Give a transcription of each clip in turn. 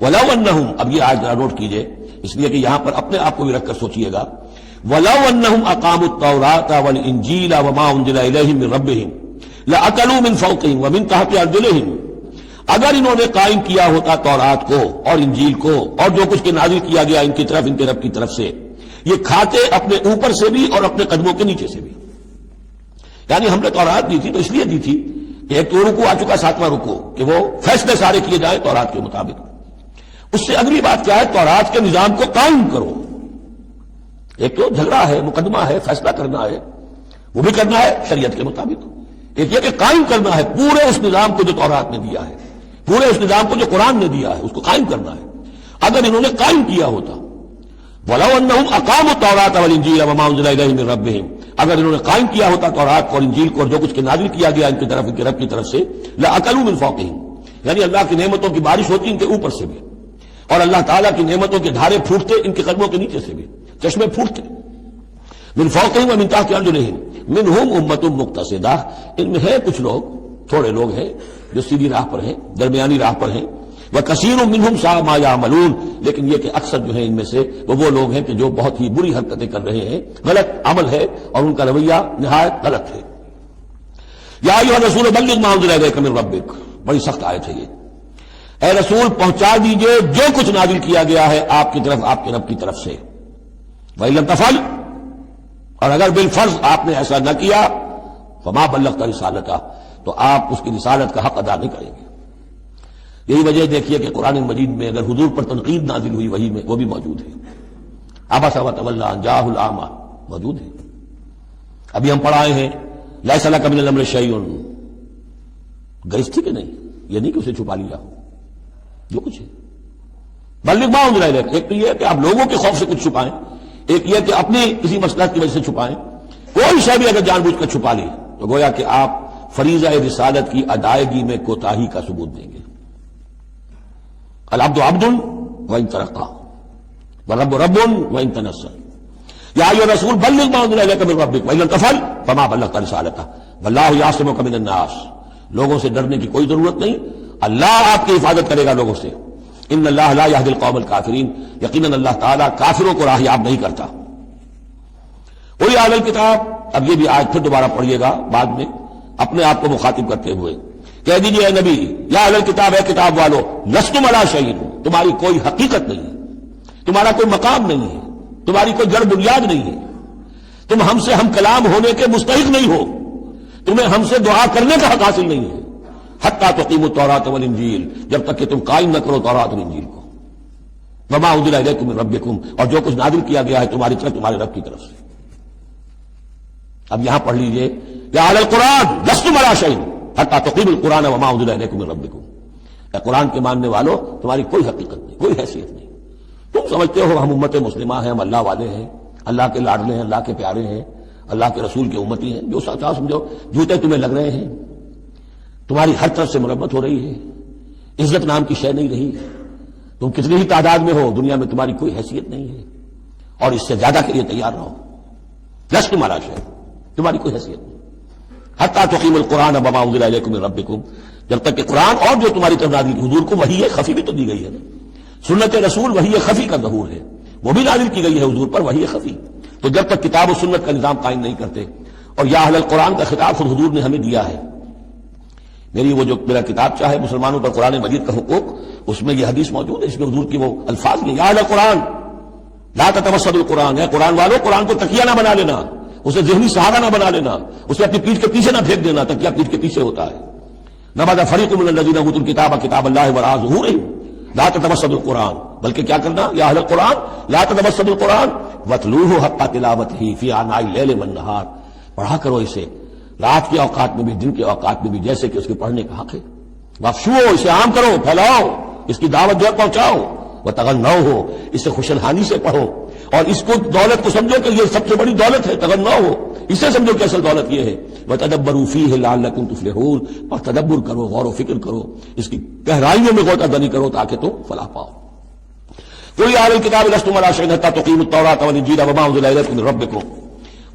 وَلَوْ أَنَّهُمْ، اب یہ آیت ذرا نوٹ کیجئے اس لیے کہ یہاں پر اپنے آپ کو بھی رکھ کر سوچئے گا، وَلَوْ أَنَّهُمْ أَقَامُوا التَّوْرَاةَ وَالْإِنْجِيلَ وَمَا أُنزِلَ إِلَيْهِمْ مِنْ رَبِّهِمْ لَأَكَلُوا مِنْ فَوْقِهِمْ وَمِنْ تَحْتِ أَرْجُلِهِمْ، اگر انہوں نے قائم کیا ہوتا تورات کو اور انجیل کو اور جو کچھ کے نازل کیا گیا ان کی طرف، ان کے رب کی طرف سے، یہ کھاتے اپنے اوپر سے بھی اور اپنے قدموں کے نیچے سے بھی۔ یعنی ہم نے تورات دی تھی تو اس لیے دی تھی کہ ایک تو رکوع آ چکا 7واں رکوع کہ وہ فیصلے سارے کیے جائیں تورات کے مطابق، اس سے اگلی بات کیا ہے، تورات کے نظام کو قائم کرو۔ ایک تو جھگڑا ہے، مقدمہ ہے، فیصلہ کرنا ہے، وہ بھی کرنا ہے شریعت کے مطابق، ایک یہ کہ قائم کرنا ہے پورے اس نظام کو جو تورات نے دیا ہے، پورے اس نظام کو جو قرآن نے دیا ہے اس کو قائم کرنا ہے۔ اگر انہوں نے قائم کیا ہوتا، وَلَوْ أَنَّهُمْ أَقَامُوا التَّوْرَاةَ وَالْإِنْجِيلَ وَمَا أُنزِلَ إِلَيْهِمْ مِنْ رَبِّهِمْ، اگر انہوں نے قائم کیا ہوتا تورات کو اور انجیل کو اور جو کچھ کے نازل کیا گیا ان کی طرف، ان کے رب کی طرف سے، لَأَكَلُوا مِنْ فَوْقِهِمْ، یعنی اللہ کی نعمتوں کی بارش ہوتی ان کے اوپر سے بھی، اور اللہ تعالیٰ کی نعمتوں کے دھارے پھوٹتے ان کے قدموں کے نیچے سے بھی، چشمے پھوٹتے۔ من فوقہم ومن تحت ارجلہم منہم امۃ مقتصدہ، ان میں ہے کچھ لوگ، تھوڑے لوگ ہیں جو سیدھی راہ پر ہیں، درمیانی راہ پر ہیں، وکثیر منہم ساء ما یعملون، لیکن یہ کہ اکثر جو ہیں ان میں سے وہ لوگ ہیں کہ جو بہت ہی بری حرکتیں کر رہے ہیں، غلط عمل ہے اور ان کا رویہ نہایت غلط ہے۔ یا ایھا الرسول بلغ ما انزل الیک من ربک، بڑی سخت آیت ہے یہ، اے رسول پہنچا دیجئے جو کچھ نازل کیا گیا ہے آپ کی طرف، آپ کے رب کی طرف سے، وَإِن لَمْ تَفْعَلْ، اور اگر بالفرض آپ نے ایسا نہ کیا، فما بلغت رسالتہ، تو آپ اس کی رسالت کا حق ادا نہیں کریں گے۔ یہی وجہ دیکھیے کہ قرآن مجید میں اگر حضور پر تنقید نازل ہوئی وحی میں، وہ بھی موجود ہے، عبس وتولی ان جاءہ الاعمی، موجود ہے۔ ابھی ہم پڑھائے ہیں لیس لک من الامر شیء، گرج تھی کہ نہیں، یہ نہیں کہ اسے چھپا لیا ہو، جو کچھ ہے بلغ ما انزل الیک، ایک تو یہ کہ آپ لوگوں کے خوف سے کچھ چھپائیں، ایک یہ کہ اپنی کسی مصلحت کی وجہ سے چھپائیں، کوئی شے بھی اگر جان بوجھ کر چھپا لی تو گویا کہ آپ فریضہ رسالت کی ادائیگی میں کوتاہی کا ثبوت دیں گے۔ العبد عبد وان ترقى والرب رب وان تنزل، یا ایھا الرسول بلغ ما انزل الیک من ربک وان لم تفعل فما بلغت رسالتہ واللہ یعصمک من الناس، لوگوں سے ڈرنے کی کوئی ضرورت نہیں، اللہ آپ کی حفاظت کرے گا لوگوں سے۔ ان اللہ لا یہدی القوم الکافرین، یقیناً اللہ تعالیٰ کافروں کو راہیاب نہیں کرتا۔ قل یا اہل الکتاب، اب یہ بھی آیت پھر دوبارہ پڑھیے گا بعد میں اپنے آپ کو مخاطب کرتے ہوئے، کہہ دیجیے اے نبی، یا اہل الکتاب، اے کتاب والو، لستم علی شیء، تمہاری کوئی حقیقت نہیں ہے، تمہارا کوئی مقام نہیں ہے، تمہاری کوئی جڑ بنیاد نہیں ہے، تم ہم سے ہم کلام ہونے کے مستحق نہیں ہو، تمہیں ہم سے دعا کرنے کا حق حاصل نہیں ہے، حتیٰ تقیموا التوراۃ والانجیل، جب تک کہ تم قائم نہ کرو تورات اور انجیل کو، وما انزل الیکم من ربکم، اور جو کچھ نازل کیا گیا ہے تمہاری طرف، تمہارے رب کی طرف سے۔ اب یہاں پڑھ لیجئے، یا اہل القرآن لستم علی شیء حتیٰ تقیموا القرآن وما انزل الیکم من ربکم، اے قرآن کے ماننے والو، تمہاری کوئی حقیقت نہیں، کوئی حیثیت نہیں، تم سمجھتے ہو ہم امت مسلمہ ہیں، ہم اللہ والے ہیں، اللہ کے لاڈلے ہیں، اللہ کے پیارے ہیں، اللہ کے رسول کے امتی ہیں، جو سچا سمجھو، جھوٹے تمہیں لگ رہے ہیں، تمہاری ہر طرف سے مرمت ہو رہی ہے، عزت نام کی شے نہیں رہی، تم کتنی ہی تعداد میں ہو، دنیا میں تمہاری کوئی حیثیت نہیں ہے، اور اس سے زیادہ کے لیے تیار رہو، لستم علی شیء، تمہاری کوئی حیثیت نہیں، حتیٰ تقیموا القرآن وما انزل الیکم من ربکم، جب تک کہ قرآن اور جو تمہاری طرف نازل کی، حضور کو وحی خفی بھی تو دی گئی ہے نا، سنت رسول وحی خفی کا ظہور ہے، وہ بھی نازل کی گئی ہے حضور پر وحی خفی، تو جب تک کتاب و سنت کا نظام قائم نہیں کرتے، اور یا اہل القرآن کا خطاب خود حضور نے ہمیں دیا ہے، میرا کتاب چاہے مسلمانوں پر قرآن مجید کا حقوق، اس میں یہ حدیث موجود ہے، اس میں حضور کی وہ الفاظ ہیں، یا اہل القرآن لا تتوسدوا القرآن، ہے قرآن والو، قرآن کو تکیہ نہ بنا لینا، اسے ذہنی سہارا نہ بنا لینا، اسے اپنی پیٹھ کے پیچھے نہ پھینک دینا، تکیہ پیٹھ کے پیچھے ہوتا ہے۔ نبذ فریق من الذین اوتوا الکتاب کتاب اللہ وراء ظہورہم لا تتوسدوا القرآن، بلکہ کیا کرنا، یا اہل القرآن لا تتوسدوا القرآن واتلوہ حق تلاوتہ فی آناء اللیل والنہار، پڑھا کرو اسے رات کے اوقات میں بھی، دن کے اوقات میں بھی، جیسے کہ اس کے پڑھنے کا حق ہے، وافشوا، اسے عام کرو، پھیلاؤ، اس کی دعوت جو پہنچاؤ، وتغنوا ہو، اسے خوشنحانی سے پڑھو، اور اس کو دولت کو سمجھو کہ یہ سب سے بڑی دولت ہے، تغنوا ہو، اسے سمجھو کہ اصل دولت یہ ہے، وتدبروا فیہ لعلکم تفلحون، اور تدبر کرو، غور و فکر کرو، اس کی گہرائیوں میں غور دانی کرو تاکہ تم فلاح پاؤ۔ قل یا اہل الکتاب لستم علی شیء حتی تقیموا التوراۃ والانجیل وما انزل الیکم من ربکم،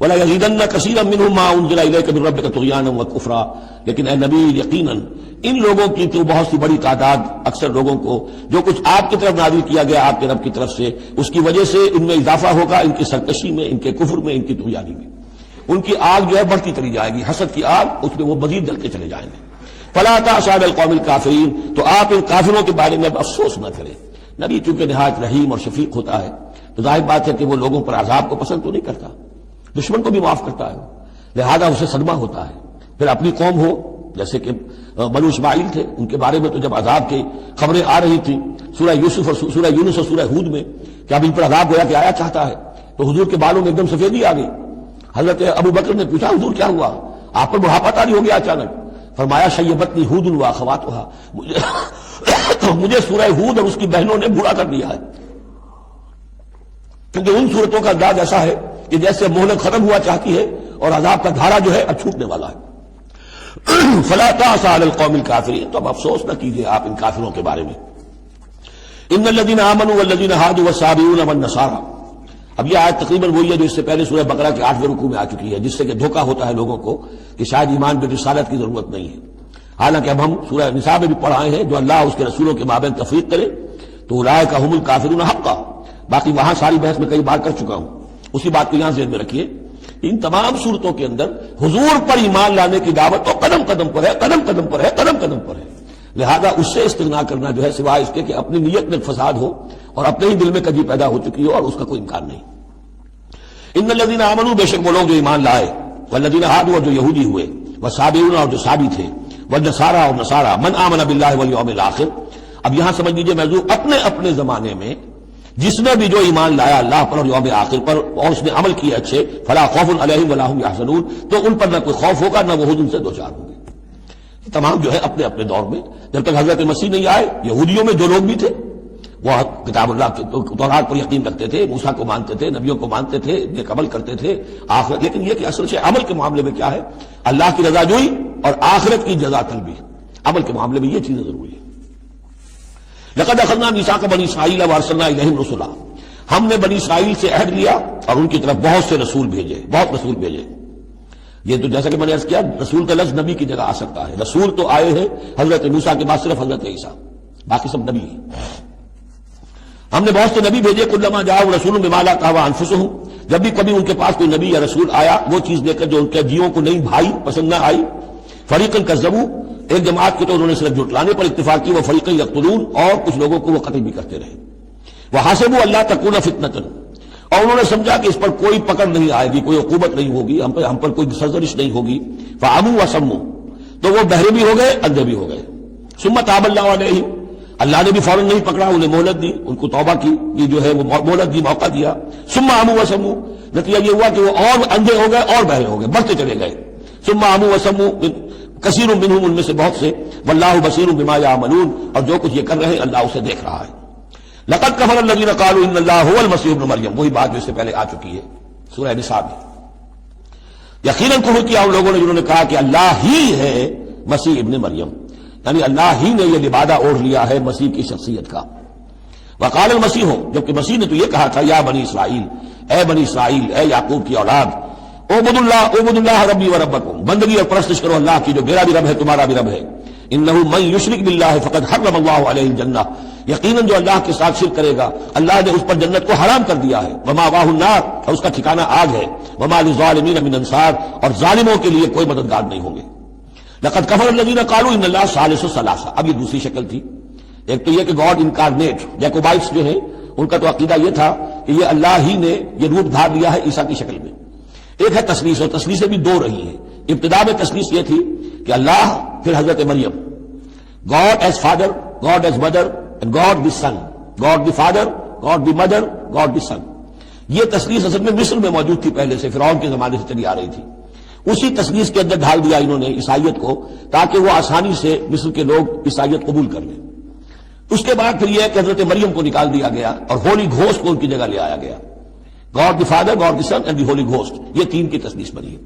وَلَا يَزِيدَنَّ كَثِيرًا مِّنْهُم مَّا أُنزِلَ إِلَيْكَ مِن رَّبِّكَ طُغْيَانًا وَكُفْرًا، لیکن اے نبی یقیناً ان لوگوں کی تو بہت سی بڑی تعداد، اکثر لوگوں کو جو کچھ آپ کی طرف نازل کیا گیا آپ کے رب کی طرف سے، اس کی وجہ سے ان میں اضافہ ہوگا، ان کی سرکشی میں، ان کے کفر میں، ان کی طغیانی میں، ان کی آگ جو ہے بڑھتی چلی جائے گی، حسد کی آگ، اس میں وہ مزید جلتے چلے جائیں گے۔ فَلَا تَأْسَ عَلَى الْقَوْمِ الْكَافِرِينَ، تو آپ ان کافروں کے بارے میں اب افسوس نہ کریں۔ نبی چونکہ نہایت رحیم اور شفیق ہوتا ہے تو ظاہر بات ہے کہ وہ لوگوں پر عذاب کو پسند تو نہیں کرتا، دشمن کو بھی معاف کرتا ہے، لہذا اسے صدمہ ہوتا ہے۔ پھر اپنی قوم ہو، جیسے کہ بنو اسماعیل تھے، ان کے بارے میں تو جب عذاب کی خبریں آ رہی تھیں سورہ یوسف اور سورہ یونس اور سورہ ہود میں کہ اب ان پر عذاب گویا کہ آیا چاہتا ہے، تو حضور کے بالوں میں ایک دم سفیدی آ گئی۔ حضرت ابو بکر نے پوچھا حضور کیا ہوا، آپ پر بڑھاپا طاری ہو گیا اچانک؟ فرمایا شیبتنی ہود واخواتھا، مجھے سورہ ہود اور اس کی بہنوں نے بوڑھا کر دیا ہے، کیونکہ ان صورتوں کا انداز ایسا ہے کہ جیسے مہلت ختم ہوا چاہتی ہے اور عذاب کا دھارا جو ہے اب چھوٹنے والا ہے۔ فلا تأس علی القوم الکافرین، تو اب افسوس نہ کیجیے آپ ان کافروں کے بارے میں۔ ان الذین آمنوا والذین ہادوا والصابئون والنصارى، اب یہ آیت تقریباً وہی ہے جو اس سے پہلے سورہ بقرہ کے 8ویں رکوع میں آ چکی ہے، جس سے کہ دھوکہ ہوتا ہے لوگوں کو کہ شاید ایمان بے رسالت کی ضرورت نہیں ہے، حالانکہ اب ہم سورہ نساء میں بھی پڑھائے ہیں جو اللہ اس کے رسولوں کے مابین تفریق کرے تو اولئک هم الکافرون حقا۔ باقی وہاں ساری بحث میں کئی بار کر چکا ہوں، اسی بات کو یہاں ذہن میں رکھیے۔ ان تمام صورتوں کے اندر حضور پر ایمان لانے کی دعوت تو قدم قدم پر ہے، قدم قدم پر ہے، قدم قدم پر ہے، لہذا اس سے استغنا کرنا جو ہے سوائے اس کے کہ اپنی نیت میں فساد ہو اور اپنے ہی دل میں کجی پیدا ہو چکی ہو، اور اس کا کوئی امکان نہیں۔ ان الذین آمنوا، بے شک وہ لوگ جو ایمان لائے، والذین ہادوا، اور جو یہودی ہوئے، والصابئون، اور جو صابی تھے، والنصارى، اور نصارى، من آمن باللہ والیوم الآخر۔ اب یہاں سمجھ لیجیے موضوع اپنے اپنے زمانے میں جس نے بھی جو ایمان لایا اللہ پر اور یوم آخر پر اور اس نے عمل کیے اچھے، فلا خوف علیہم ولا هم یحزنون، تو ان پر نہ کوئی خوف ہوگا نہ وہ حزن سے دوچار ہوں گے۔ تمام جو ہے اپنے اپنے دور میں، جب تک حضرت مسیح نہیں آئے، یہودیوں میں جو لوگ بھی تھے وہ کتاب اللہ کے تورات پر یقین رکھتے تھے، موسیٰ کو مانتے تھے، نبیوں کو مانتے تھے، نیک عمل کرتے تھے آخرت، لیکن یہ کہ اصل سے عمل کے معاملے میں کیا ہے، اللہ کی رضا جوئی اور آخرت کی جزا طلبی، عمل کے معاملے میں یہ چیزیں ضروری ہیں۔ لقد اخذنا میثاق بنی اسرائیل وارسلنا الیہم رسلا، ہم نے بنی اسرائیل سے عہد لیا اور ان کی طرف بہت سے رسول بھیجے، بہت رسول بھیجے۔ یہ تو جیسا کہ میں نے عرض کیا، رسول کا لفظ نبی کی جگہ آ سکتا ہے، رسول تو آئے ہیں حضرت موسیٰ کے بعد صرف حضرت عیسیٰ، باقی سب نبی ہیں۔ ہم نے بہت سے نبی بھیجے، کلما جاء رسول بما لا تهوى انفسهم، جب بھی کبھی ان کے پاس کوئی نبی یا رسول آیا وہ چیز لے کر جو ان کے جیوں کو نہیں بھائی، پسند نہ آئی، فریقا کذبوا، ایک جماعت کی تو انہوں نے صرف جھٹلانے پر اکتفا کی، وہ فریقا یقتلون، اور کچھ لوگوں کو وہ قتل بھی کرتے رہے۔ وحسبوا اللہ تکون فتنۃ، اور انہوں نے سمجھا کہ اس پر کوئی پکڑ نہیں آئے گی، کوئی عقوبت نہیں ہوگی، ہم پر کوئی سرزنش نہیں ہوگی، فعموا وصموا، تو وہ بہرے بھی ہو گئے، اندھے بھی ہو گئے۔ ثم تاب اللہ علیہم، اللہ نے بھی فوراً نہیں پکڑا، انہیں مہلت دی، ان کو توبہ کی، یہ جو ہے وہ مہلت دی، موقع دیا۔ ثم عموا وصموا، نتیجہ یہ ہوا کہ وہ اور اندھے ہو گئے اور بہرے ہو گئے، بڑھتے چلے گئے۔ ثم عموا وصموا کثیر منہم، ان میں سے بہت سے، واللہ بصیر بما یعملون، اور جو کچھ یہ کر رہے ہیں اللہ اسے دیکھ رہا ہے۔ لقد کفر الذین قالوا ان اللہ هو المسیح ابن مریم، وہی بات جو اس سے پہلے آ چکی ہے سورہ نساء میں۔ یقیناً کفر کیا ان لوگوں نے جنہوں نے کہا کہ اللہ ہی ہے مسیح ابن مریم، یعنی اللہ ہی نے یہ لبادہ اوڑھ لیا ہے مسیح کی شخصیت کا۔ وقال المسیح، جبکہ مسیح نے تو یہ کہا تھا یا بنی اسرائیل، اے بنی اسرائیل، اے یعقوب کی اولاد، اعبدوا اللہ ربی و ربکم، بندگی اور پرستش کرو اللہ کی جو میرا بھی رب ہے تمہارا بھی رب ہے۔ انہ من یشرک باللہ فقد حرم اللہ علیہ الجنہ، یقیناً جو اللہ کے ساتھ شرک کرے گا اللہ نے اس پر جنت کو حرام کر دیا ہے۔ ومأواہ النار، اور اس کا ٹھکانہ آگ ہے۔ وما للظالمین من انصار، اور ظالموں کے لیے کوئی مددگار نہیں ہوں گے۔ لقد کفر الذین قالوا ان اللہ ثالث ثلاثہ، اب یہ دوسری شکل تھی۔ ایک تو یہ کہ گاڈ انکارنیٹ، جیکوبائٹس جو ہیں ان کا تو عقیدہ یہ تھا کہ یہ اللہ ہی نے یہ روپ دھار لیا ہے عیسیٰ کی شکل میں۔ ایک ہے تثلیث، اور تثلیثیں بھی دو رہی ہیں۔ ابتدا میں تثلیث یہ تھی کہ اللہ، پھر حضرت مریم، God is father, God is mother, and God the son, God the father, God the mother, God the son. یہ تثلیث اصل میں مصر میں موجود تھی پہلے سے، فرعون کے زمانے سے چلی آ رہی تھی۔ اسی تثلیث کے اندر ڈال دیا انہوں نے عیسائیت کو، تاکہ وہ آسانی سے مصر کے لوگ عیسائیت قبول کر لیں۔ اس کے بعد پھر یہ کہ حضرت مریم کو نکال دیا گیا اور ہولی گھوسٹ کو ان کی جگہ لے آیا گیا۔ God the father, God the son and the Holy Ghost, یہ تین کی تثلیث بنی ہے۔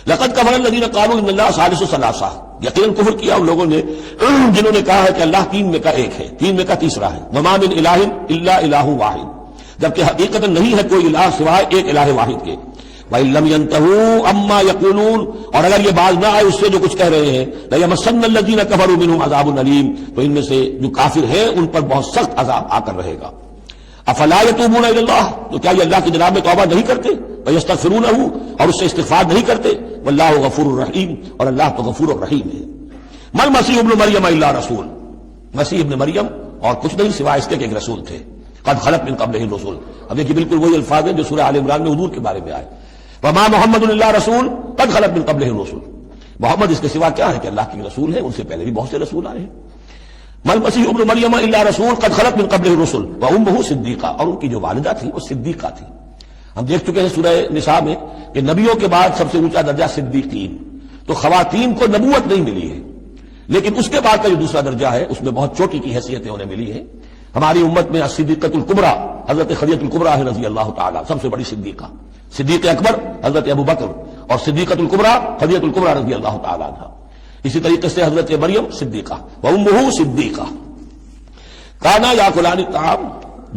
لقد کفر الذین قالوا ان اللہ ثالث ثلاثہ، یقیناً کفر کیا ان لوگوں نے جنہوں نے کہا ہے کہ اللہ تین میں کا ایک ہے، تین میں کا تیسرا ہے۔ وما من الہ الا الہ واحد، جبکہ حقیقت نہیں ہے کوئی الہ سوائے ایک الہ واحد کے۔ وَإِن لَّمْ يَنْتَهُوا عَمَّا يَقُولُونَ، اور اگر یہ باز نہ آئے اس سے جو کچھ کہہ رہے ہیں، لَيَمَسَّنَّ الَّذِينَ كَفَرُوا مِنْهُمْ عَذَابٌ أَلِيمٌ، تو ان میں سے جو کافر ہیں ان پر بہت سخت عذاب آ کر رہے گا۔ افلا يتوبون الى اللہ، تو کیا یہ اللہ کی جناب میں توبہ نہیں کرتے؟ ويستغفرونه، اور اس سے استغفار نہیں کرتے؟ واللہ غفور الرحیم، اور اللہ تو غفور الرحیم ہے۔ ما المسیح ابن مریم الا رسول، مسیح ابن مریم اور کچھ نہیں سوائے اس کے کہ ایک رسول تھے۔ قد خلت من قبلہ الرسل، اب دیکھیے بالکل وہی الفاظ ہیں جو سورہ آل عمران میں حضور کے بارے میں آئے، وما محمد الا رسول قد خلت من قبلہ الرسل، محمد اس کے سوا کیا ہے کہ اللہ کے رسول ہیں، ان سے پہلے بھی بہت سے رسول آئے ہیں۔ ما المسیح ابن مریم الا رسول قد خلت من قبلہ الرسل وامہ صدیقہ، اور ان کی جو والدہ تھی وہ صدیقہ تھی۔ ہم دیکھ چکے ہیں سورہ نساء میں کہ نبیوں کے بعد سب سے اونچا درجہ صدیقین، تو خواتین کو نبوت نہیں ملی ہے، لیکن اس کے بعد کا جو دوسرا درجہ ہے اس میں بہت چوٹی کی حیثیتیں انہیں ملی ہیں۔ ہماری امت میں صدیقۃ الکبریٰ حضرت خدیجہ الکبریٰ رضی اللہ تعالی، سب سے بڑی صدیقہ، صدیق اکبر حضرت ابوبکر، اور صدیقۃ الکبریٰ خدیجہ الکبریٰ رضی اللہ تعالی عنہا۔ اسی طریقے سے حضرت مریم صدیقہ وامہ صدیقہ۔ کانا یاکلان الطعام،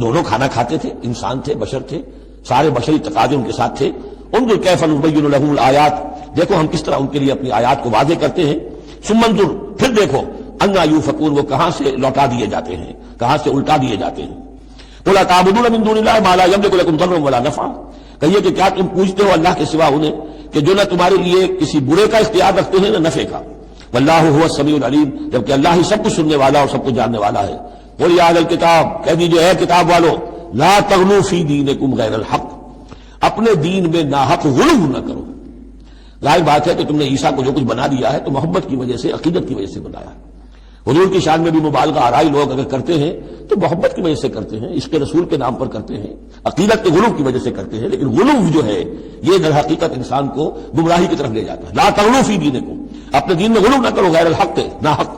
دونوں کھانا کھاتے تھے، انسان تھے، بشر تھے، سارے بشری تقاضے ان کے ساتھ تھے۔ انظر کیف نبین لہم الآیات، دیکھو ہم کس طرح ان کے لیے اپنی آیات کو واضح کرتے ہیں۔ ثم انظر، پھر دیکھو، انا یوفکون، وہ کہاں سے لوٹا دیے جاتے ہیں، کہاں سے الٹا دیے جاتے ہیں۔ قل اتعبدون من دون اللہ ما لا یملک لکم ضرا ولا نفعا، کہیے کہ کیا تم پوچھتے ہو اللہ کے سوا انہیں کہ جو نہ تمہارے لیے کسی برے کا اختیار رکھتے ہیں نہ نفع کا، واللہ هو السمیع العلیم، جبکہ اللہ ہی سب کچھ سننے والا اور سب کچھ جاننے والا ہے۔ قل یا اہل الکتاب، کہہ دیجئے اے کتاب والو، لا تغلوا فی دینکم غیر الحق، اپنے دین میں ناحق غلو نہ کرو۔ ظاہر بات ہے کہ تم نے عیسیٰ کو جو کچھ بنا دیا ہے تو محبت کی وجہ سے، عقیدت کی وجہ سے بنایا ہے۔ حضور کی شان میں بھی مبالغہ آرائی لوگ اگر کرتے ہیں تو محبت کی وجہ سے کرتے ہیں، اس کے رسول کے نام پر کرتے ہیں، عقیدت کے غلو کی وجہ سے کرتے ہیں، لیکن غلو جو ہے یہ در حقیقت انسان کو گمراہی کی طرف لے جاتا ہے۔ لا تغلوا فی دینکم، اپنے دین میں غلو نہ کرو غیر الحق، ناحق۔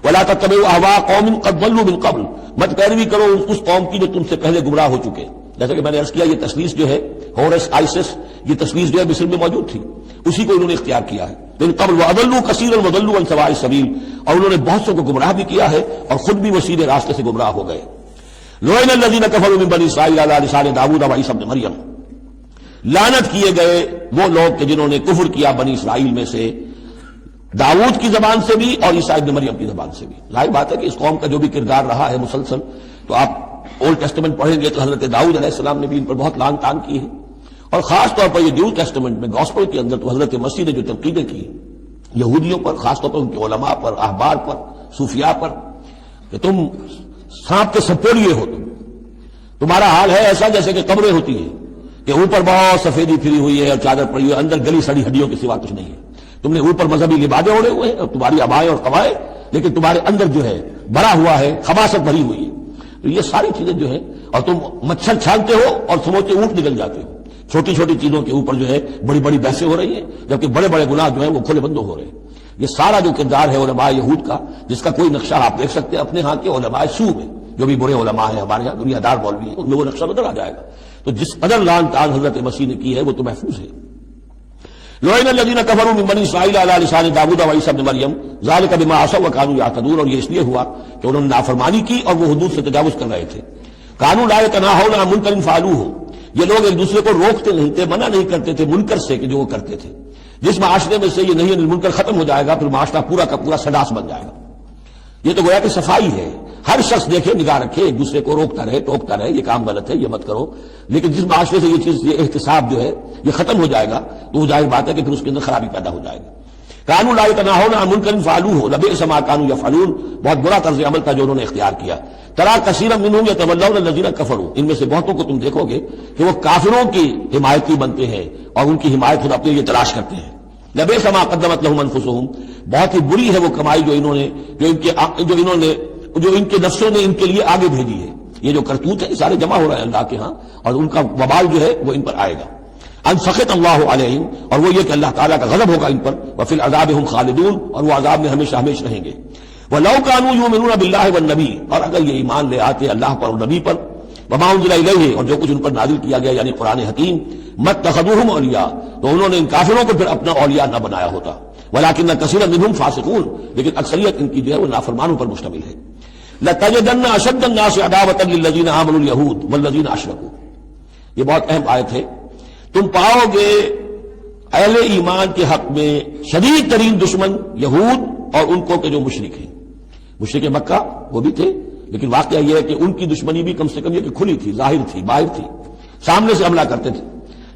ولا تتبعوا اهواء قوم قد ضلوا من قبل، مت پیروی کرو اس قوم کی جو تم سے پہلے گمراہ ہو چکے۔ جیسا کہ میں نے عرض کیا، یہ تصویر جو ہے ہورس آئسس، یہ تصویر جو ہے مصر میں موجود تھی، اسی کو انہوں نے اختیار کیا ہے۔ من قبل واضلوا كثيرا وضلوا عن سواء السبيل، اور انہوں نے بہت سے کو گمراہ بھی کیا ہے اور خود بھی وہ سیدھے راستے سے گمراہ ہو گئے۔ لعن الذين كفروا من بني اسرائيل على لسان داود وعيسى ابن مريم، لعنت کیے گئے وہ لوگ کہ جنہوں نے کفر کیا بنی اسرائیل میں سے، داؤد کی زبان سے بھی اور عیسیٰ ابن مریم کی زبان سے بھی۔ ظاہر بات ہے کہ اس قوم کا جو بھی کردار رہا ہے مسلسل، تو آپ اولڈ ٹیسٹمنٹ پڑھیں گے تو حضرت داؤد علیہ السلام نے بھی ان پر بہت لعن طعن کی ہے، اور خاص طور پر یہ نیو ٹیسٹمنٹ میں گاسپل کے اندر تو حضرت مسیح نے جو تنقیدیں کی یہودیوں پر، خاص طور پر ان کے علماء پر، احبار پر، صوفیاء پر، کہ تم سانپ کے سپولیے ہو، تمہارا حال ہے ایسا جیسے کہ قبریں ہوتی ہیں کہ اوپر بہت سفیدی پھری ہوئی ہے اور چادر پڑی ہوئی ہے، اندر گلی سڑی ہڈیوں کے سوا کچھ نہیں ہے۔ تم نے اوپر مذہبی لبادے اوڑے ہوئے ہیں اور تمہاری ابائیں اور قوائیں، لیکن تمہارے اندر جو ہے بھرا ہوا ہے، خباثت بھری ہوئی ہے۔ تو یہ ساری چیزیں جو ہے، اور تم مچھر چھانتے ہو اور سموچے اونٹ نکل جاتے ہو، چھوٹی چھوٹی چیزوں کے اوپر جو ہے بڑی بڑی بحثیں ہو رہی ہیں، جبکہ بڑے بڑے گناہ جو ہیں وہ کھلے بندوں ہو رہے ہیں۔ یہ سارا جو کردار ہے علماء یہود کا، جس کا کوئی نقشہ آپ دیکھ سکتے ہیں اپنے ہاں کے علماء سو میں، جو بھی برے علماء ہیں ہمارے یہاں دنیا دار مولوی ہیں، ان میں وہ نقشہ نظر آ جائے گا۔ تو جس قدر لعن طعن حضرت مسیح نے کی ہے وہ تو محفوظ ہے۔ لعن الذين كفروا من بني اسرائيل على لسان داود وعيسى ابن مريم ذلك بما عصوا وكانوا يعتدون، اور یہ اس لیے ہوا کہ انہوں نے نافرمانی کی اور وہ حدود سے تجاوز کر رہے تھے۔ كانوا لا يتناهون عن منكر فعلوه، یہ لوگ ایک دوسرے کو روکتے نہیں تھے، منع نہیں کرتے تھے منکر سے کہ جو وہ کرتے تھے۔ جس معاشرے میں سے یہ نہیں منکر ختم ہو جائے گا پھر معاشرہ پورا کا پورا سڈاس بن جائے گا۔ یہ تو گویا کہ صفائی ہے، ہر شخص دیکھے، نگاہ رکھے، ایک دوسرے کو روکتا رہے، ٹوکتا رہے، یہ کام غلط ہے، یہ مت کرو۔ لیکن جس معاشرے سے یہ چیز، یہ احتساب جو ہے یہ ختم ہو جائے گا تو وہ ظاہر بات ہے کہ پھر اس کے اندر خرابی پیدا ہو جائے گی۔ كانوا لا يتناهون عن منكر فعلوه لبئس ما كانوا يفعلون، بہت برا طرز عمل تھا جو انہوں نے اختیار کیا۔ ترى كثيرا منهم يتولون الذين كفروا، ان میں سے بہتوں کو تم دیکھو گے کہ وہ کافروں کی حمایتی بنتے ہیں اور ان کی حمایت خود اپنے لیے تلاش کرتے ہیں۔ لبئس ما قدمت لهم انفسهم، بہت ہی بری ہے وہ کمائی جو ان کے نفسوں نے ان کے لیے آگے بھیجی ہے۔ یہ جو کرتوت ہے سارے جمع ہو رہے ہیں اللہ کے ہاں، اور ان کا وبال جو ہے وہ ان پر آئے گا۔ ان سخط اللہ علیہم، اور وہ یہ کہ اللہ تعالیٰ کا غضب ہوگا ان پر، وفی العذاب ہم خالدون، اور وہ عذاب میں ہمیشہ ہمیشہ رہیں گے۔ وَلَوْ كَانُوا يُؤْمِنُونَ بِاللَّهِ وَالنَّبِيِّ، اور اگر یہ ایمان لے آتے اللہ پر اور نبی پر، وَمَا أُنزِلَ إِلَيْهِ، اور جو کچھ ان پر نازل کیا گیا یعنی قرآن حکیم، مَتَّخَذُوهُمْ أَوْلِيَاءَ، تو انہوں نے ان کافروں کو پھر اپنا اولیاء نہ بنایا ہوتا۔ وَلَكِنَّ كَثِيرًا مِنْهُمْ فَاسِقُونَ، لیکن اکثریت ان کی جو ہے وہ نافرمانوں پر مشتمل ہے۔ لَتَجِدَنَّ أَشَدَّ النَّاسِ عَدَاوَةً لِلَّذِينَ آمَنُوا الْيَهُودُ وَالَّذِينَ أَشْرَكُوا، یہ بہت اہم آیت ہے۔ تم پاؤ گے اہل ایمان کے حق میں شدید ترین دشمن یہود اور ان کو کہ جو مشرک ہیں. مشرک مکہ وہ بھی تھے، لیکن واقعہ یہ ہے کہ ان کی دشمنی بھی کم سے کم یہ کہ کھلی تھی، ظاہر تھی، باہر تھی، سامنے سے حملہ کرتے تھے.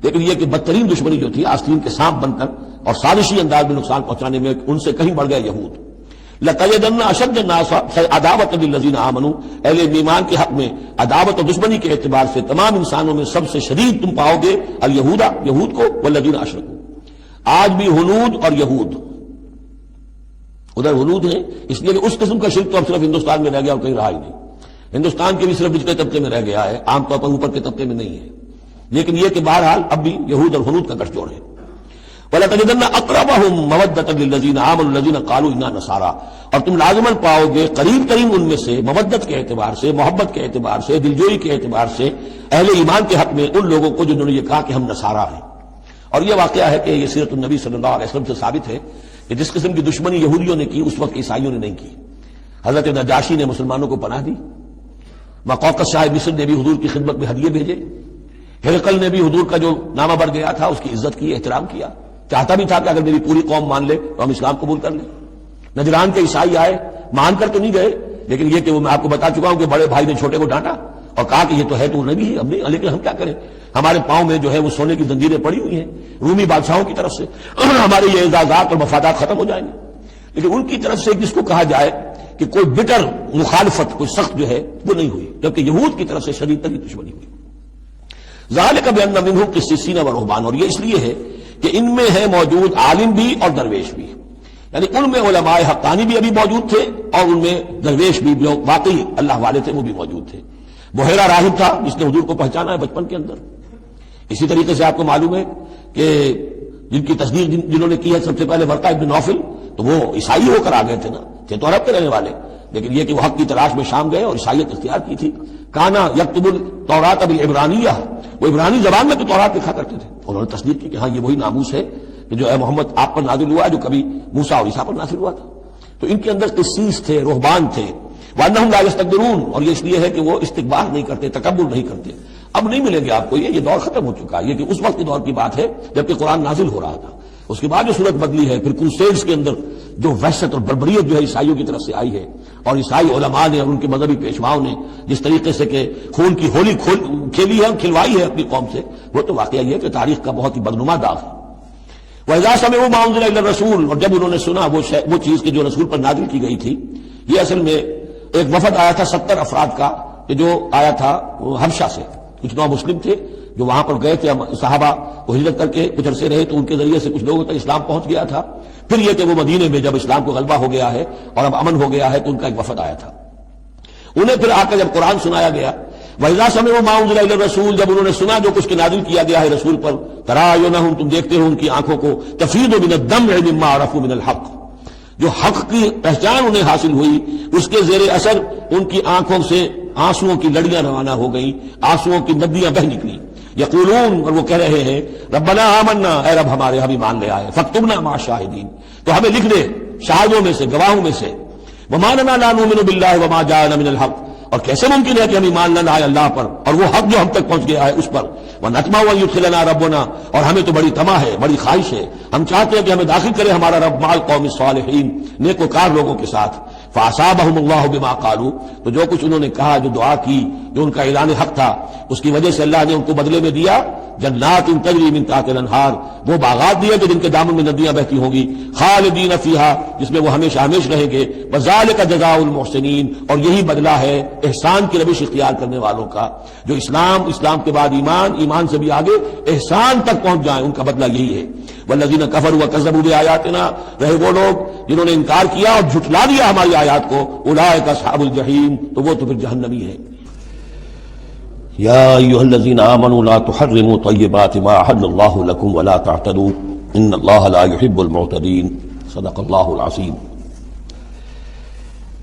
لیکن یہ کہ بدترین دشمنی جو تھی آستین کے سانپ بن کر اور سازشی انداز میں نقصان پہنچانے میں ان سے کہیں بڑھ گئے یہود. لَتَجِدَنَّ أَشَدَّ النَّاسِ عَدَاوَةً لِلَّذِينَ آمَنُوا، اہل ایمان کے حق میں عداوت اور دشمنی کے اعتبار سے تمام انسانوں میں سب سے شدید تم پاؤ گے یہود کو، والذین اشرکوا. آج بھی ہنود اور یہود، ادھر ہنود ہیں اس لیے کہ اس قسم کا شرک تو اب صرف ہندوستان میں رہ گیا اور کہیں رہا ہی نہیں. ہندوستان کے بھی صرف نچلے طبقے میں رہ گیا ہے، عام طور پر اوپر کے طبقے میں نہیں ہے. لیکن یہ کہ بہرحال اب بھی یہود اور ہنود کا گٹھ جوڑ ہے. وَلَتَجِدَنَّ أَقْرَبَهُمْ مَوَدَّةً لِلَّذِينَ آمَنُوا الَّذِينَ قَالُوا إِنَّا نَصَارَىٰ، اور تم لازماً پاؤ گے قریب ترین ان میں سے مودت کے اعتبار سے، محبت کے اعتبار سے، دلجوئی کے اعتبار سے اہل ایمان کے حق میں ان لوگوں کو جنہوں نے یہ کہا کہ ہم نصارہ ہیں. اور یہ واقعہ ہے کہ یہ سیرت النبی صلی اللہ علیہ وسلم سے ثابت ہے کہ جس قسم کی دشمنی یہودیوں نے کی اس وقت عیسائیوں نے نہیں کی. حضرت نجاشی نے مسلمانوں کو پناہ دی، مقوقس شاہ مصر نے بھی حضور کی خدمت میں ہدیے بھیجے، ہرقل نے بھی حضور کا جو نامہ بر گیا تھا اس کی عزت کی، احترام کیا، چاہتا بھی تھا کہ اگر میری پوری قوم مان لے تو ہم اسلام قبول کر لیں. نجران کے عیسائی آئے، مان کر تو نہیں گئے، لیکن یہ کہ وہ میں آپ کو بتا چکا ہوں کہ بڑے بھائی نے چھوٹے کو ڈانٹا اور کہا کہ یہ تو ہے تو نبی ہی، ہم نہیں، لیکن ہم کیا کریں، ہمارے پاؤں میں جو ہے وہ سونے کی زنجیریں پڑی ہوئی ہیں رومی بادشاہوں کی طرف سے، ہمارے یہ اعزازات اور مفادات ختم ہو جائیں گے. لیکن ان کی طرف سے جس کو کہا جائے کہ کوئی بٹر مخالفت، کوئی سخت جو ہے وہ نہیں ہوئی، جبکہ یہود کی طرف سے شدید ترین دشمنی ہوئی. ذالک بأن منہم قسیسین و رہبان، اور یہ اس لیے ہے کہ ان میں ہے موجود عالم بھی اور درویش بھی، یعنی ان میں علماء حقانی بھی ابھی موجود تھے اور ان میں درویش بھی جو واقعی اللہ والے تھے وہ بھی موجود تھے. بحیرہ راہب تھا جس نے حضور کو پہچانا ہے بچپن کے اندر. اسی طریقے سے آپ کو معلوم ہے کہ جن کی تصدیق جنہوں نے کی ہے سب سے پہلے ورقہ ابن نوفل، تو وہ عیسائی ہو کر آ گئے تھے نا، تھے تو عرب کے رہنے والے، لیکن یہ کہ وہ حق کی تلاش میں شام گئے اور عیسائیت اختیار کی تھی. کانا یکتب التوراۃ بالعبرانیہ، وہ عبرانی زبان میں تو تورات لکھا کرتے تھے. انہوں نے تصدیق کی کہ ہاں یہ وہی ناموس ہے کہ جو ہے محمد آپ پر نازل ہوا جو کبھی موسیٰ اور عیسیٰ پر نازل ہوا تھا. تو ان کے اندر قسیس تھے، رہبان تھے. وَأَنَّهُمْ لَا يَسْتَكْبِرُونَ، اور یہ اس لیے ہے کہ وہ استکبار نہیں کرتے، تکبر نہیں کرتے. اب نہیں ملیں گے آپ کو، یہ دور ختم ہو چکا ہے. یہ کہ اس وقت کے دور کی بات ہے جبکہ قرآن نازل ہو رہا تھا. اس کے بعد جو صورت بدلی ہے، پھر کروسیڈز کے اندر جو وحشت اور بربریت جو ہے عیسائیوں کی طرف سے آئی ہے، اور عیسائی علماء نے اور ان کے مذہبی پیشواؤں نے جس طریقے سے کہ خون کی ہولی کھیلی ہے اور کھلوائی ہے اپنی قوم سے، وہ تو واقعہ یہ ہے کہ تاریخ کا بہت ہی بدنما داغ ہے. وَإِذَا سَمِعُوا مَا أُنزِلَ إِلَى الرَّسُولِ، اور جب انہوں نے سنا وہ چیز کہ جو رسول پر نازل کی گئی تھی. یہ اصل میں ایک وفد آیا تھا 70 افراد کا کہ جو آیا تھا حبشہ سے، کچھ نو مسلم تھے جو وہاں پر گئے تھے، صحابہ وہ ہجرت کر کے کچھ عرصے رہے تو ان کے ذریعے سے کچھ لوگوں تک اسلام پہنچ گیا تھا. پھر یہ کہ وہ مدینے میں جب اسلام کو غلبہ ہو گیا ہے اور اب امن ہو گیا ہے تو ان کا ایک وفد آیا تھا. انہیں پھر آ کر جب قرآن سنایا گیا، وَإِذَا سَمِعُوا مَا أُنزِلَ إِلَى الرَّسُولِ، جب انہوں نے سنا جو کچھ کے نازل کیا گیا ہے رسول پر، تَرَىٰ أَعْيُنَهُمْ، تم دیکھتے ہو ان کی آنکھوں کو، تَفِيضُ مِنَ الدَّمْعِ مِمَّا عَرَفُوا مِنَ الْحَقِّ، جو حق کی پہچان انہیں حاصل ہوئی اس کے زیر اثر ان کی آنکھوں سے آنسوؤں کی لڑیاں روانہ ہو گئیں، آنسوؤں کی ندیاں بہہ نکلی. یقولون، اور وہ کہہ رہے ہیں، ربنا آمنا، اے رب ہمارے ہم ایمان لے آئے، فاکتبنا مع الشاہدین، تو ہمیں لکھ دے شاہدوں میں سے، گواہوں میں سے. وما لنا لا نؤمن باللہ وما جاءنا من الحق، اور کیسے ممکن ہے کہ ہم ایمان نہ لائے اللہ پر اور وہ حق جو ہم تک پہنچ گیا ہے اس پر. ونطمع ان يدخلنا ربنا، اور ہمیں تو بڑی طمع ہے، بڑی خواہش ہے، ہم چاہتے ہیں کہ ہمیں داخل کرے ہمارا رب مع القوم الصالحین، نیکوکار لوگوں کے ساتھ. فاصابهم اللہ بما قالوا، تو جو کچھ انہوں نے کہا، جو دعا کی، جو ان کا اعلان حق تھا، اس کی وجہ سے اللہ نے ان کو بدلے میں دیا جنات تجری من تحتها الانہار، وہ باغات دیے کہ جن کے دامن میں ندیاں بہتی ہوں گی، خالدین فیہا، جس میں وہ ہمیشہ ہمیش رہیں گے. وذالک جزاء المحسنین، اور یہی بدلہ ہے احسان کی روش اختیار کرنے والوں کا، جو اسلام کے بعد ایمان سے بھی آگے احسان تک پہنچ جائیں، ان کا بدلہ یہی ہے. والذین کفروا وکذبوا بآیاتنا، رہے وہ لوگ جنہوں نے انکار کیا اور جھٹلا دیا ہماری آیات کو، اولئک اصحاب الجحیم، تو وہ تو پھر جہنمی ہے. یا ایھا الذین آمنوا لا تحرموا طیبات ما احل اللہ لکم ولا تعتدوا ان اللہ لا يحب المعتدین. صدق اللہ العظیم.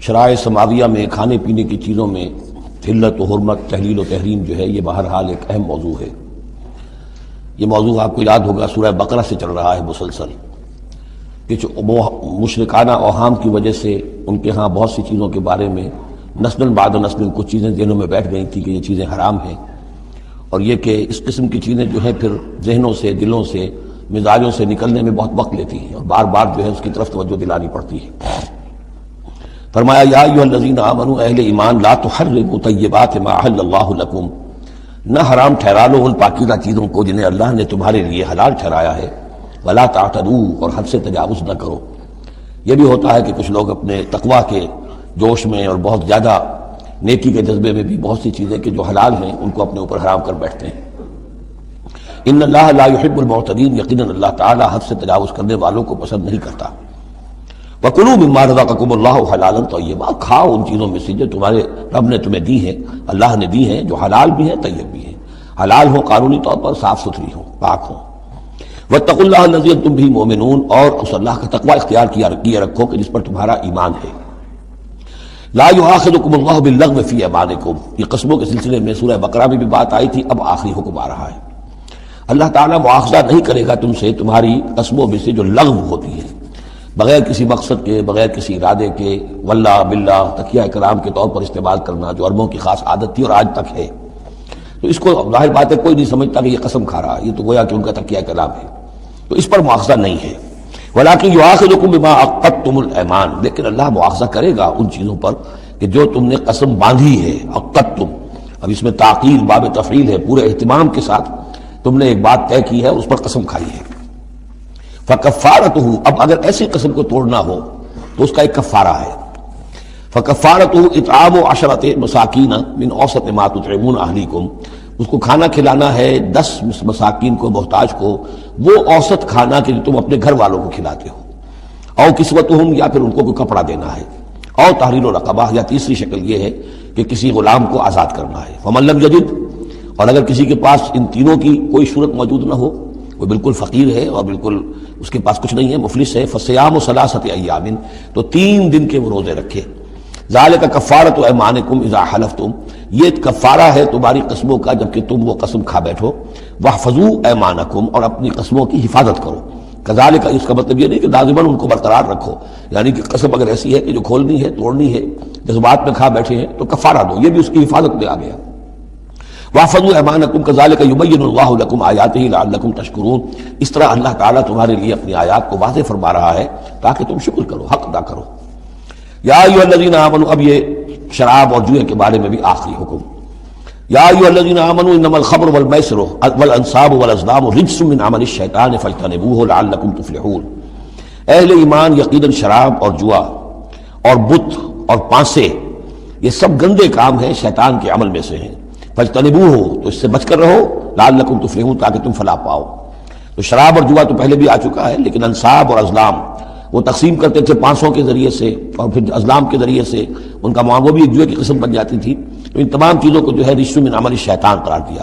شرائع سماویہ میں کھانے پینے کی چیزوں میں حلت و حرمت، تحلیل و تحریم جو ہے یہ بہرحال ایک اہم موضوع ہے. یہ موضوع آپ کو یاد ہوگا سورہ بقرہ سے چل رہا ہے مسلسل، کہ مشرکانہ اوہام کی وجہ سے ان کے ہاں بہت سی چیزوں کے بارے میں نسل بعد نسل کچھ چیزیں ذہنوں میں بیٹھ گئی تھی کہ یہ چیزیں حرام ہیں، اور یہ کہ اس قسم کی چیزیں جو ہیں پھر ذہنوں سے، دلوں سے، مزاجوں سے نکلنے میں بہت وقت لیتی ہیں اور بار بار جو ہے اس کی طرف توجہ دلانی پڑتی ہے۔ فرمایا یا ایھا الذین آمنوا، اہل ایمان، لا تحرموا طیبات ما احل اللہ لکم، نہ حرام ٹھہرا لو ان پاکیزہ چیزوں کو جنہیں اللہ نے تمہارے لیے حلال ٹھہرایا ہے، ولا تعتدوا، اور حد سے تجاوز نہ کرو۔ یہ بھی ہوتا ہے کہ کچھ لوگ اپنے تقویٰ کے جوش میں اور بہت زیادہ نیکی کے جذبے میں بھی بہت سی چیزیں کہ جو حلال ہیں ان کو اپنے اوپر حرام کر بیٹھتے ہیں۔ ان اللہ لا يحب المعتدین، یقیناً اللہ تعالی حد سے تجاوز کرنے والوں کو پسند نہیں کرتا۔ وَكُلُوا مِمَّا رَزَقَكُمُ اللَّهُ حَلَالًا طَيِّبًا، کھاؤ ان چیزوں میں سے جو تمہارے رب نے تمہیں دی ہیں، اللہ نے دی ہیں، جو حلال بھی ہیں طیب بھی ہیں، حلال ہو قانونی طور پر، صاف ستھری ہو، پاک ہو۔ وَاتَّقُوا اللَّهَ الَّذِي أَنتُم بِهِ مُؤْمِنُونَ، اور اس اللہ کا تقوی اختیار کیے رکھو کہ جس پر تمہارا ایمان ہے۔ لا يؤاخذكم الله باللغو في ايمانكم، یہ قسموں کے سلسلے میں سورہ بقرہ میں بھی بات آئی تھی، اب آخری حکم آ رہا ہے۔ اللہ تعالیٰ مؤاخذہ نہیں کرے گا تم سے تمہاری قسموں میں سے جو لغو ہوتی ہے، بغیر کسی مقصد کے، بغیر کسی ارادے کے، واللہ باللہ تکیہ کلام کے طور پر استعمال کرنا جو عربوں کی خاص عادت تھی اور آج تک ہے۔ تو اس کو ظاہر بات ہے کوئی نہیں سمجھتا کہ یہ قسم کھا رہا ہے، یہ تو گویا کہ ان کا تکیہ کلام ہے، تو اس پر مؤاخذہ نہیں ہے۔ وَلَٰكِن يُؤَاخِذُكُم بِمَا عَقَّدتُّمُ الْأَيْمَانَ، لیکن اللہ مؤاخذہ کرے گا ان چیزوں پر کہ جو تم نے قسم باندھی ہے، عقدتم، اب اس میں تاکید باب تفعیل ہے، پورے اہتمام کے ساتھ تم نے ایک بات طے کی ہے، اس پر قسم کھائی ہے۔ فَكَفَّارَتُهُ، اب اگر ایسی قسم کو توڑنا ہو تو اس کا ایک کفارہ ہے۔ فَكَفَّارَتُهُ إِطْعَامُ عَشَرَةِ مَسَاكِينَ مِنْ أَوْسَطِ مَا تُطْعِمُونَ أَهْلِيكُمْ، اس کو کھانا کھلانا ہے 10 مساکین کو، محتاج کو، وہ اوسط کھانا کہ جو تم اپنے گھر والوں کو کھلاتے ہو۔ او کسوتہم، یا پھر ان کو کوئی کپڑا دینا ہے۔ او تحریر رقبہ، یا تیسری شکل یہ ہے کہ کسی غلام کو آزاد کرنا ہے۔ فمن لم یجد، اور اگر کسی کے پاس ان تینوں کی کوئی صورت موجود نہ ہو، وہ بالکل فقیر ہے اور بالکل اس کے پاس کچھ نہیں ہے، مفلس ہے، فصیام ثلاثۃ ایام، تو 3 دن کے وہ روزے رکھے۔ ذالک کفارۃ ایمانکم اذا حلفتم، یہ کفارہ ہے تمہاری قسموں کا جبکہ تم وہ قسم کھا بیٹھو۔ واحفظوا ایمانکم، اور اپنی قسموں کی حفاظت کرو۔ کذالک، اس کا مطلب یہ نہیں کہ لازماً ان کو برقرار رکھو، یعنی کہ قسم اگر ایسی ہے کہ جو کھولنی ہے، توڑنی ہے، جذبات میں کھا بیٹھے ہیں تو کفارہ دو، یہ بھی اس کی حفاظت میں آ گیا۔ واحفظوا ایمانکم کذالک یبین اللہ لکم آیاتہ لعلکم تشکرون، اس طرح اللہ تعالیٰ تمہارے لیے اپنی آیات کو واضح فرما رہا ہے تاکہ تم شکر کرو، حق ادا کرو۔ یا ایھا الذین آمنوا، اب یہ شراب اور جوئے کے بارے میں بھی آخری حکم۔ یا ایھا الذین آمنوا انما الخمر والمیسر والانصاب والازلام رجس من عمل الشیطان فاجتنبوہ لعلکم تفلحون، اہل ایمان، یقیناً شراب اور جوا اور بت اور پانسے یہ سب گندے کام ہیں، شیطان کے عمل میں سے ہیں۔ فاجتنبوہ، تو اس سے بچ کر رہو، لعلکم تفلحون، تاکہ تم فلاح پاؤ۔ تو شراب اور جوا تو پہلے بھی آ چکا ہے، لیکن انصاب اور ازلام وہ تقسیم کرتے تھے پانسوں کے ذریعے سے اور پھر ازلام کے ذریعے سے، ان کا معاملہ بھی ایک جوئے کی قسم بن جاتی تھی۔ تو ان تمام چیزوں کو جو ہے رجس من عمل الشیطان قرار دیا۔